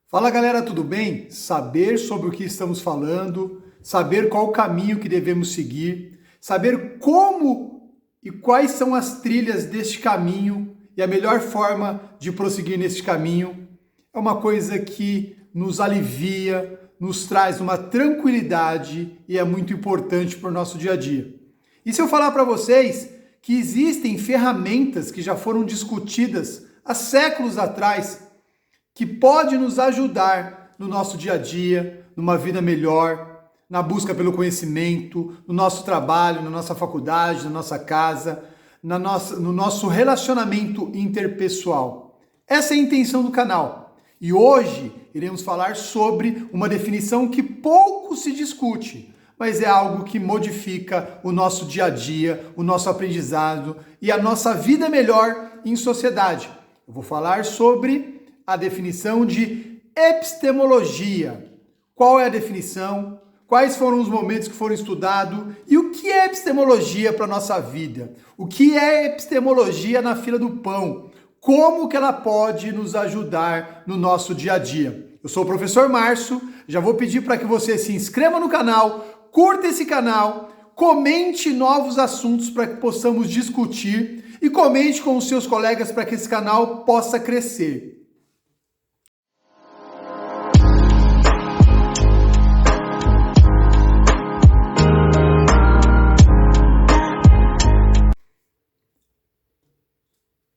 Fala galera, tudo bem? Saber sobre o que estamos falando, saber qual o caminho que devemos seguir, saber como e quais são as trilhas deste caminho e a melhor forma de prosseguir neste caminho é uma coisa que nos alivia, nos traz uma tranquilidade e é muito importante para o nosso dia a dia. E se eu falar para vocês que existem ferramentas que já foram discutidas há séculos atrás que pode nos ajudar no nosso dia a dia, numa vida melhor, na busca pelo conhecimento, no nosso trabalho, na nossa faculdade, na nossa casa, no nosso relacionamento interpessoal. Essa é a intenção do canal. E hoje iremos falar sobre uma definição que pouco se discute, mas é algo que modifica o nosso dia a dia, o nosso aprendizado e a nossa vida melhor em sociedade. Eu vou falar sobre a definição de epistemologia. Qual é a definição? Quais foram os momentos que foram estudados? E o que é epistemologia para a nossa vida? O que é epistemologia na fila do pão? Como que ela pode nos ajudar no nosso dia a dia? Eu sou o professor Márcio, já vou pedir para que você se inscreva no canal, curta esse canal, comente novos assuntos para que possamos discutir e comente com os seus colegas para que esse canal possa crescer.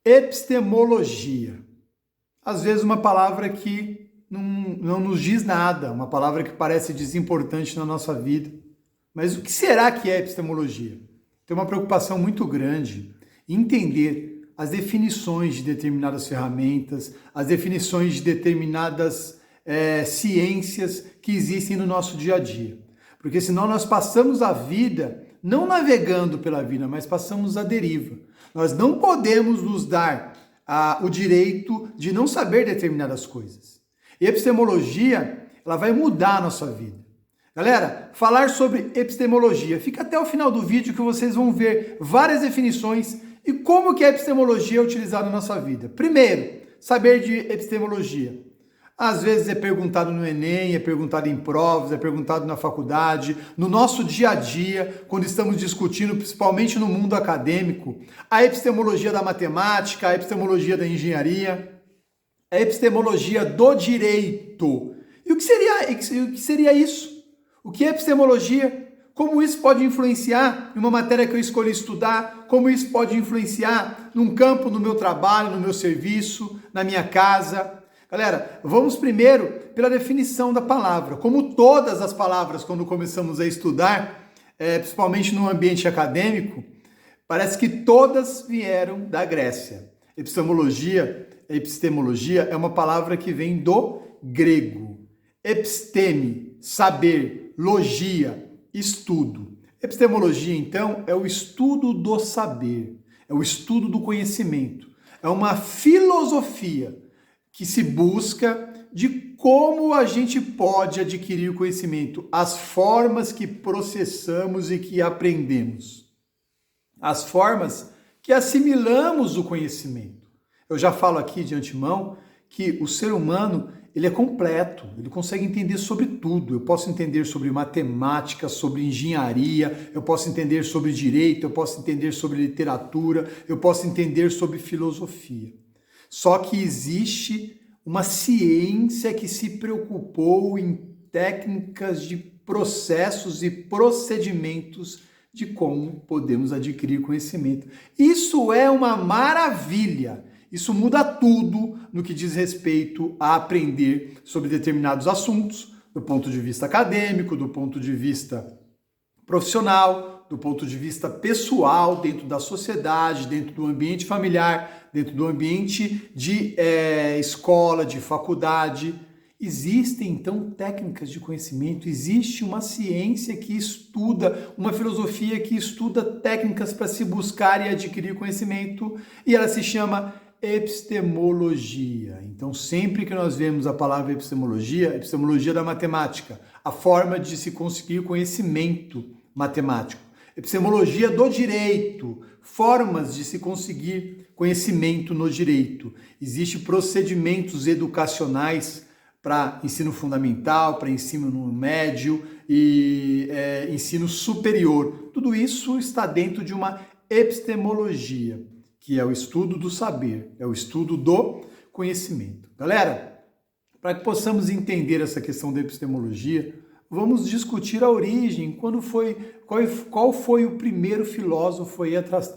Epistemologia. Às vezes uma palavra que não nos diz nada, uma palavra que parece desimportante na nossa vida. Mas o que será que é epistemologia? Tem uma preocupação muito grande em entender as definições de determinadas ferramentas, as definições de determinadas ciências que existem no nosso dia a dia. Porque senão nós passamos a vida não navegando pela vida, mas passamos à deriva. Nós não podemos nos dar o direito de não saber determinadas coisas. E a epistemologia, ela vai mudar a nossa vida. Galera, falar sobre epistemologia, fica até o final do vídeo que vocês vão ver várias definições e como que a epistemologia é utilizada na nossa vida. Primeiro, saber de epistemologia. Às vezes é perguntado no Enem, é perguntado em provas, é perguntado na faculdade, no nosso dia a dia, quando estamos discutindo, principalmente no mundo acadêmico, a epistemologia da matemática, a epistemologia da engenharia, a epistemologia do direito. E o que seria isso? O que é epistemologia? Como isso pode influenciar em uma matéria que eu escolhi estudar? Como isso pode influenciar num campo, no meu trabalho, no meu serviço, na minha casa? Galera, vamos primeiro pela definição da palavra. Como todas as palavras, quando começamos a estudar, principalmente no ambiente acadêmico, parece que todas vieram da Grécia. Epistemologia é uma palavra que vem do grego. Episteme, saber, logia, estudo. Epistemologia, então, é o estudo do saber, é o estudo do conhecimento, é uma filosofia que se busca de como a gente pode adquirir conhecimento, as formas que processamos e que aprendemos, as formas que assimilamos o conhecimento. Eu já falo aqui de antemão que o ser humano ele é completo, ele consegue entender sobre tudo. Eu posso entender sobre matemática, sobre engenharia, eu posso entender sobre direito, eu posso entender sobre literatura, eu posso entender sobre filosofia. Só que existe uma ciência que se preocupou em técnicas de processos e procedimentos de como podemos adquirir conhecimento. Isso é uma maravilha. Isso muda tudo no que diz respeito a aprender sobre determinados assuntos, do ponto de vista acadêmico, do ponto de vista profissional, do ponto de vista pessoal, dentro da sociedade, dentro do ambiente familiar, dentro do ambiente de escola, de faculdade. Existem, então, técnicas de conhecimento, existe uma ciência que estuda, uma filosofia que estuda técnicas para se buscar e adquirir conhecimento, e ela se chama epistemologia. Então, sempre que nós vemos a palavra epistemologia da matemática, a forma de se conseguir conhecimento matemático. Epistemologia do direito, formas de se conseguir conhecimento no direito. Existem procedimentos educacionais para ensino fundamental, para ensino médio e ensino superior. Tudo isso está dentro de uma epistemologia, que é o estudo do saber, é o estudo do conhecimento. Galera, para que possamos entender essa questão da epistemologia, vamos discutir a origem, qual foi o primeiro filósofo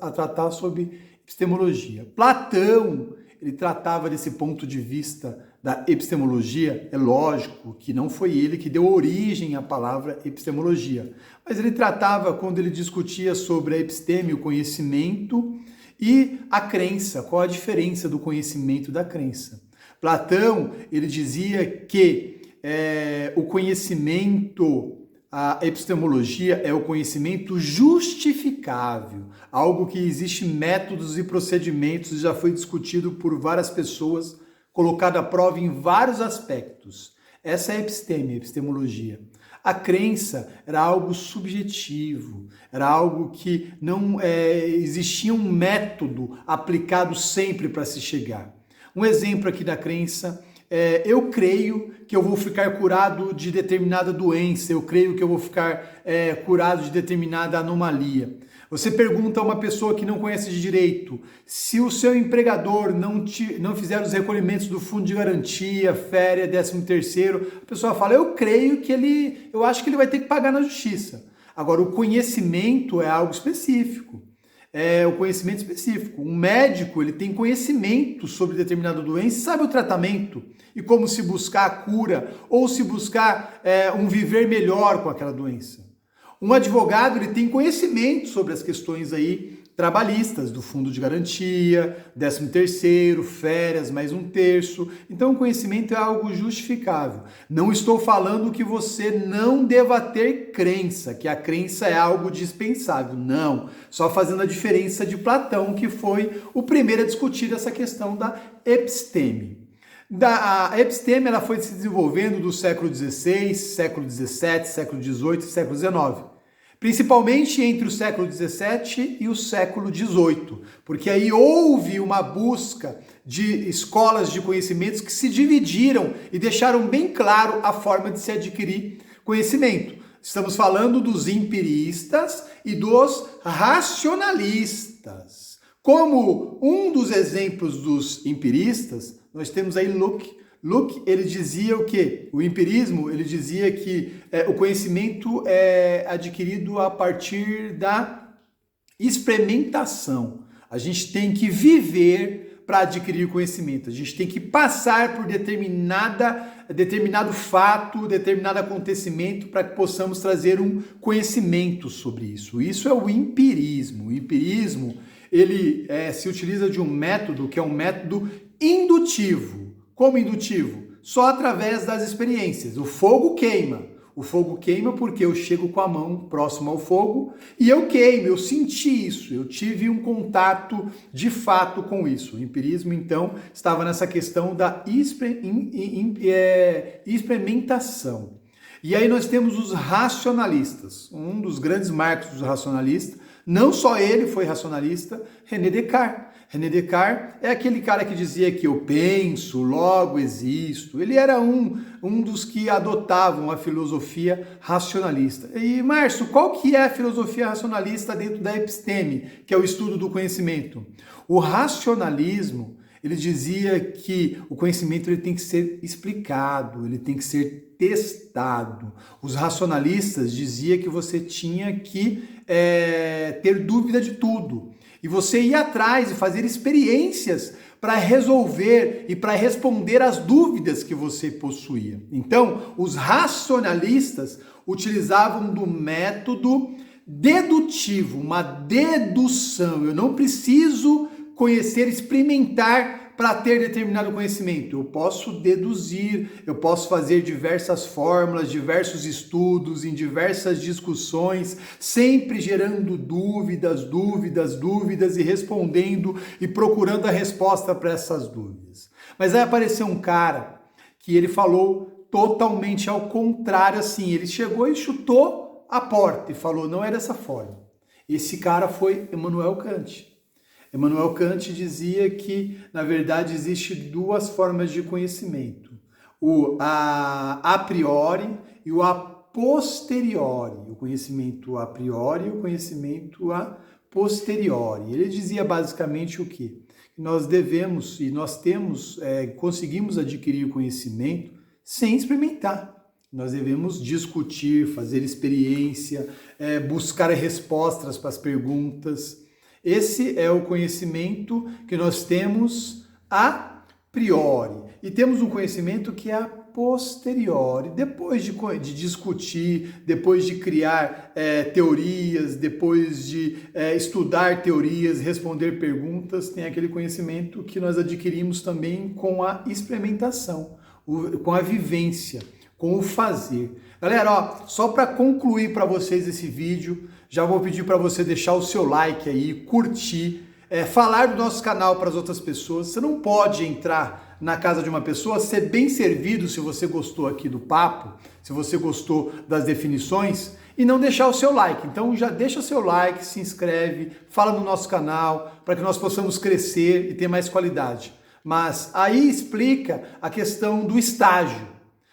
a tratar sobre epistemologia. Platão, ele tratava desse ponto de vista da epistemologia. É lógico que não foi ele que deu origem à palavra epistemologia, mas ele tratava, quando ele discutia sobre a episteme, o conhecimento, e a crença, qual a diferença do conhecimento e da crença. Platão, ele dizia que o conhecimento, a epistemologia é o conhecimento justificável, algo que existe métodos e procedimentos, já foi discutido por várias pessoas, colocado à prova em vários aspectos. Essa é a episteme, a epistemologia. A crença era algo subjetivo, era algo que não existia um método aplicado sempre para se chegar. Um exemplo aqui da crença, eu creio que eu vou ficar curado de determinada doença, eu creio que eu vou ficar curado de determinada anomalia. Você pergunta a uma pessoa que não conhece de direito, se o seu empregador não fizer os recolhimentos do fundo de garantia, férias, 13º, a pessoa fala, eu acho que ele vai ter que pagar na justiça. Agora, o conhecimento é algo específico. O conhecimento específico. Um médico, ele tem conhecimento sobre determinada doença, sabe o tratamento e como se buscar a cura ou se buscar um viver melhor com aquela doença. Um advogado, ele tem conhecimento sobre as questões aí trabalhistas, do fundo de garantia, 13º, férias, mais 1/3. Então, o conhecimento é algo justificável. Não estou falando que você não deva ter crença, que a crença é algo dispensável. Não. Só fazendo a diferença de Platão, que foi o primeiro a discutir essa questão da episteme. A episteme, ela foi se desenvolvendo do século XVI, século XVII, século XVIII e século XIX. Principalmente entre o século XVII e o século XVIII, porque aí houve uma busca de escolas de conhecimentos que se dividiram e deixaram bem claro a forma de se adquirir conhecimento. Estamos falando dos empiristas e dos racionalistas. Como um dos exemplos dos empiristas, nós temos aí Locke. Locke, ele dizia o quê? O empirismo, ele dizia que o conhecimento é adquirido a partir da experimentação. A gente tem que viver para adquirir conhecimento. A gente tem que passar por determinado fato, determinado acontecimento para que possamos trazer um conhecimento sobre isso. Isso é o empirismo. O empirismo, ele se utiliza de um método que é um método indutivo. Como indutivo? Só através das experiências. O fogo queima. O fogo queima porque eu chego com a mão próximo ao fogo e eu queimo, eu senti isso, eu tive um contato de fato com isso. O empirismo, então, estava nessa questão da experimentação. E aí nós temos os racionalistas. Um dos grandes marcos dos racionalistas, não só ele foi racionalista, René Descartes. René Descartes é aquele cara que dizia que eu penso, logo existo. Ele era um dos que adotavam a filosofia racionalista. E, Márcio, qual que é a filosofia racionalista dentro da episteme, que é o estudo do conhecimento? O racionalismo, ele dizia que o conhecimento ele tem que ser explicado, ele tem que ser testado. Os racionalistas diziam que você tinha que ter dúvida de tudo. E você ir atrás e fazer experiências para resolver e para responder às dúvidas que você possuía. Então, os racionalistas utilizavam do método dedutivo, uma dedução. Eu não preciso conhecer, experimentar para ter determinado conhecimento. Eu posso deduzir, eu posso fazer diversas fórmulas, diversos estudos, em diversas discussões, sempre gerando dúvidas e respondendo e procurando a resposta para essas dúvidas. Mas aí apareceu um cara que ele falou totalmente ao contrário, assim, ele chegou e chutou a porta e falou, não é dessa forma. Esse cara foi Immanuel Kant. Immanuel Kant dizia que, na verdade, existe duas formas de conhecimento. o a priori e o a posteriori, o conhecimento a priori e o conhecimento a posteriori. Ele dizia basicamente o quê? Nós devemos e nós temos, conseguimos adquirir conhecimento sem experimentar. Nós devemos discutir, fazer experiência, buscar respostas para as perguntas. Esse é o conhecimento que nós temos a priori. E temos um conhecimento que é a posteriori, depois de discutir, depois de criar teorias, depois de estudar teorias, responder perguntas, tem aquele conhecimento que nós adquirimos também com a experimentação, com a vivência, com o fazer. Galera, ó, só para concluir para vocês esse vídeo, já vou pedir para você deixar o seu like aí, curtir, falar do nosso canal para as outras pessoas. Você não pode entrar na casa de uma pessoa, ser bem servido se você gostou aqui do papo, se você gostou das definições, e não deixar o seu like. Então já deixa o seu like, se inscreve, fala no nosso canal, para que nós possamos crescer e ter mais qualidade. Mas aí explica a questão do estágio.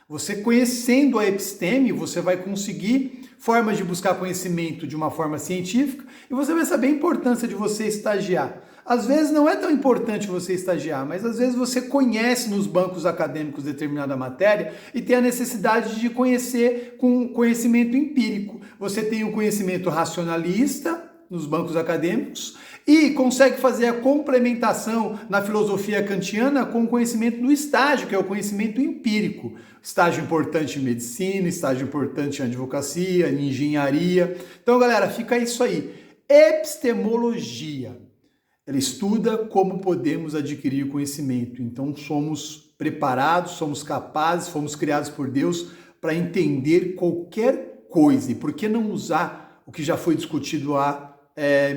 Você conhecendo a episteme, você vai conseguir formas de buscar conhecimento de uma forma científica e você vai saber a importância de você estagiar. Às vezes não é tão importante você estagiar, mas às vezes você conhece nos bancos acadêmicos determinada matéria e tem a necessidade de conhecer com conhecimento empírico. Você tem o conhecimento racionalista nos bancos acadêmicos e consegue fazer a complementação na filosofia kantiana com o conhecimento do estágio, que é o conhecimento empírico. Estágio importante em medicina, estágio importante em advocacia, em engenharia. Então, galera, fica isso aí. Epistemologia. Ela estuda como podemos adquirir conhecimento. Então, somos preparados, somos capazes, fomos criados por Deus para entender qualquer coisa. E por que não usar o que já foi discutido há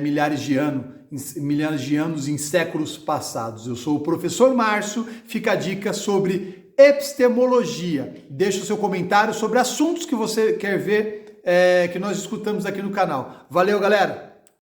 milhares de anos, em séculos passados? Eu sou o professor Márcio, fica a dica sobre epistemologia. Deixa o seu comentário sobre assuntos que você quer ver que nós discutamos aqui no canal. Valeu, galera!